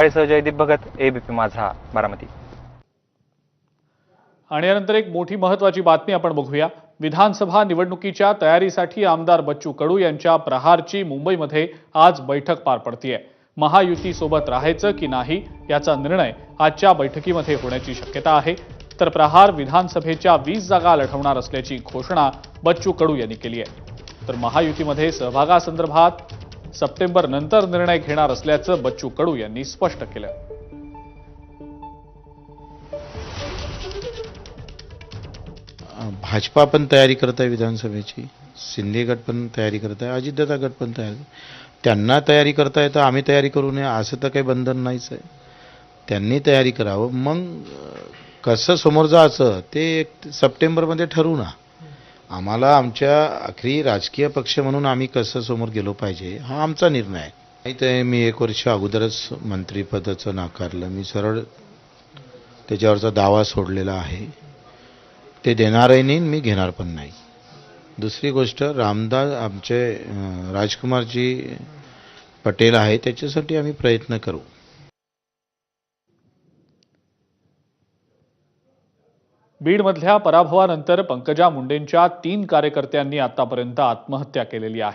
Jaydeep Bhagat, ABP माझा, बारामती. आणि यानंतर एक मोठी महत्त्वाची बातमी आपण बघूया. विधानसभा निवडणुकीच्या तयारीसाठी आमदार बच्चू कडू यांच्या प्रहारची मुंबईमध्ये आज बैठक पार पडतीये. महायुती सोबत राहायचं की नाही याचा निर्णय आजच्या बैठकीमध्ये होण्याची शक्यता आहे. तर प्रहार विधानसभेच्या 20 जागा लढवणार असल्याची घोषणा बच्चू कडू यांनी केली आहे. तर महायुतीमध्ये सहभागासंदर्भात सप्टेंबर नंतर निर्णय घेणार असल्याचं बच्चू कडू यांनी स्पष्ट केलं. भाजपा पण तयारी करत आहे विधानसभेची, शिंदे गट पण तयारी करत आहे, अजितदादा गट पण तयारी. त्यांना तयारी करता येतं, आम्ही तयारी करू नये असं तर काही बंधन नाहीच आहे. त्यांनी तयारी करावं, मग कसं समोर जायचं ते सप्टेंबरमध्ये ठरवू ना. आम्हाला आमच्या आखरी राजकीय पक्ष म्हणून आम्ही कसं समोर गेलो पाहिजे हा आमचा निर्णय आहे. नाही तर मी 1 वर्ष अगोदरच मंत्रिपदाचं नाकारलं. मी सरळ त्याच्यावरचा दावा सोडलेला आहे. ते देणारही नाही, मी घेणार पण नाही. दुसरी गोष्ट, रामदास आमचे राजकुमारजी पटेल आहे, त्याच्यासाठी आम्ही प्रयत्न करू. बीडमधल्या पराभवानंतर पंकजा मुंडेंच्या 3 कार्यकर्त्यांनी आतापर्यंत आत्महत्या केलेली आहे.